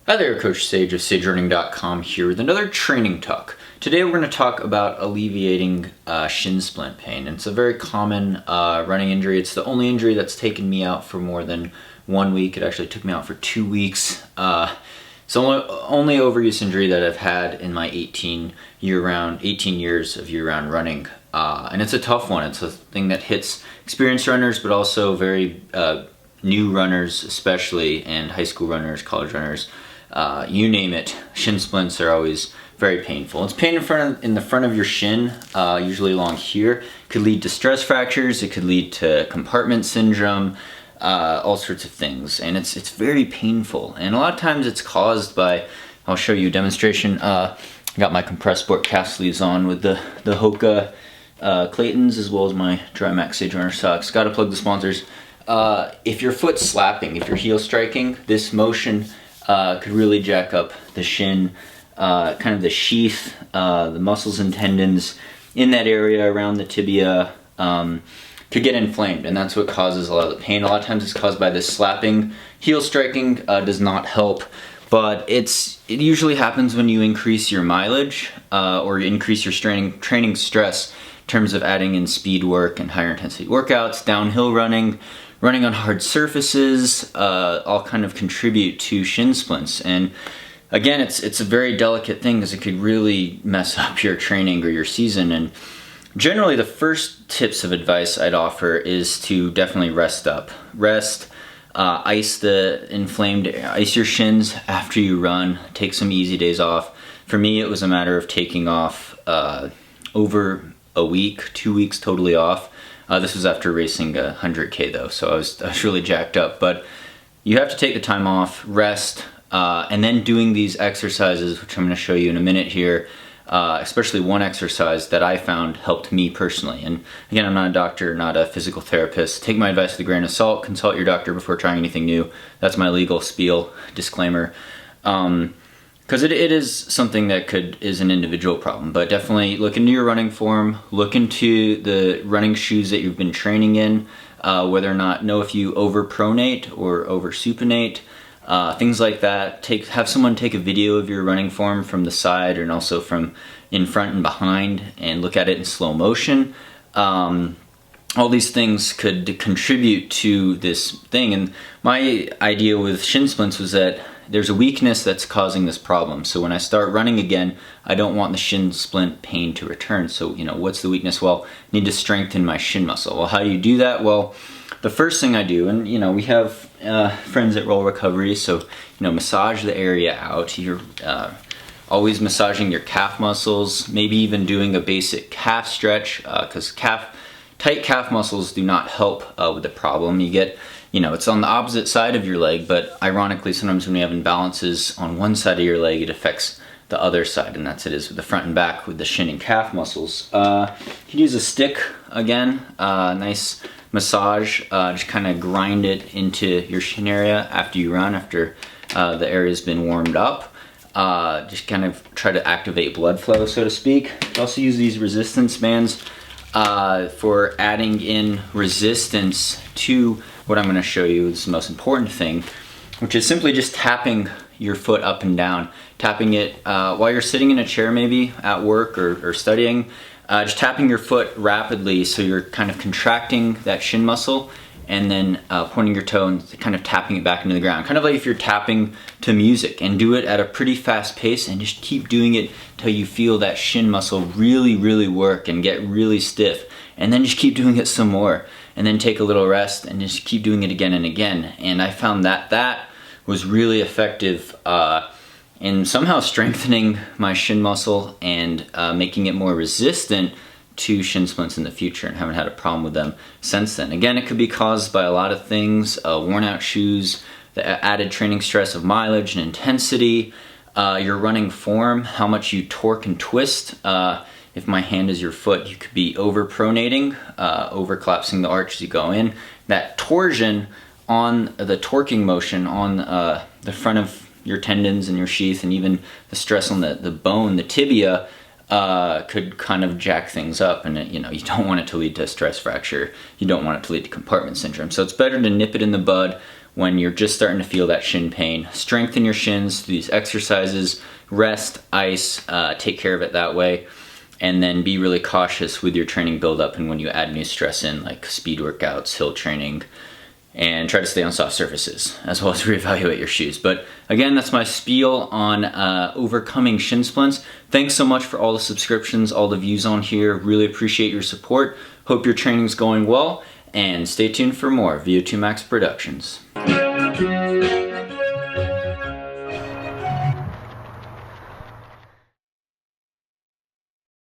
Hi there, Coach Sage of SageRunning.com here with another training talk. Today we're going to talk about alleviating shin splint pain. And it's a very common running injury. It's the only injury that's taken me out for more than 1 week. It actually took me out for 2 weeks. It's the only overuse injury that I've had in my 18 years of year-round running. And it's a tough one. It's a thing that hits experienced runners, but also very new runners especially, and high school runners, college runners. You name it, shin splints are always very painful. It's pain in the front of your shin, usually along here. It could lead to stress fractures, it could lead to compartment syndrome, all sorts of things. And it's very painful. And a lot of times it's caused by, I'll show you a demonstration. I got my compressed sport calf sleeves on with the Hoka Claytons, as well as my Dry Max Sage Runner socks. Gotta plug the sponsors. If your foot's slapping, if you're heel striking, this motion could really jack up the shin, kind of the sheath, the muscles and tendons in that area around the tibia could get inflamed, and that's what causes a lot of the pain. A lot of times it's caused by this slapping. Heel striking does not help, but it usually happens when you increase your mileage or increase your training stress in terms of adding in speed work and higher intensity workouts, downhill running on hard surfaces, all kind of contribute to shin splints. And again, it's a very delicate thing because it could really mess up your training or your season. And generally the first tips of advice I'd offer is to definitely rest up. Rest, ice your shins after you run, take some easy days off. For me, it was a matter of taking off over a week, 2 weeks totally off. This was after racing 100K though, so I was really jacked up. But you have to take the time off, rest, and then doing these exercises, which I'm going to show you in a minute here, especially one exercise that I found helped me personally. And again, I'm not a doctor, not a physical therapist. Take my advice with a grain of salt. Consult your doctor before trying anything new. That's my legal spiel, disclaimer. Because it is something that is an individual problem, but definitely look into your running form, look into the running shoes that you've been training in, whether or not, know if you over-pronate or over-supinate, things like that. Have someone take a video of your running form from the side and also from in front and behind, and look at it in slow motion. All these things could contribute to this thing, and my idea with shin splints was that there's a weakness that's causing this problem. So when I start running again, I don't want the shin splint pain to return. So, what's the weakness? Well, I need to strengthen my shin muscle. Well, how do you do that? Well, the first thing I do, and we have friends at Roll Recovery, so, massage the area out. You're always massaging your calf muscles, maybe even doing a basic calf stretch, because tight calf muscles do not help with the problem. You get, it's on the opposite side of your leg, but ironically, sometimes when you have imbalances on one side of your leg, it affects the other side, and that's it is with the front and back with the shin and calf muscles. You can use a stick again, nice massage, just kind of grind it into your shin area after you run, after the area's been warmed up. Just kind of try to activate blood flow, so to speak. You also use these resistance bands for adding in resistance to what I'm going to show you is the most important thing, which is simply just tapping your foot up and down. Tapping it while you're sitting in a chair, maybe at work or studying. Just tapping your foot rapidly, so you're kind of contracting that shin muscle and then pointing your toe and kind of tapping it back into the ground. Kind of like if you're tapping to music, and do it at a pretty fast pace and just keep doing it till you feel that shin muscle really, really work and get really stiff. And then just keep doing it some more. And then take a little rest and just keep doing it again and again. And I found that was really effective in somehow strengthening my shin muscle and making it more resistant to shin splints in the future, and haven't had a problem with them since then. Again, it could be caused by a lot of things, worn out shoes, the added training stress of mileage and intensity, your running form, how much you torque and twist. If my hand is your foot, you could be over-pronating, over-collapsing the arch as you go in. That torsion on the torquing motion on the front of your tendons and your sheath, and even the stress on the bone, the tibia, could kind of jack things up, and you don't want it to lead to a stress fracture. You don't want it to lead to compartment syndrome. So it's better to nip it in the bud when you're just starting to feel that shin pain. Strengthen your shins through these exercises, rest, ice, take care of it that way, and then be really cautious with your training buildup and when you add new stress in, like speed workouts, hill training, and try to stay on soft surfaces, as well as reevaluate your shoes. But again, that's my spiel on overcoming shin splints. Thanks so much for all the subscriptions, all the views on here. Really appreciate your support. Hope your training's going well, and stay tuned for more VO2 Max Productions.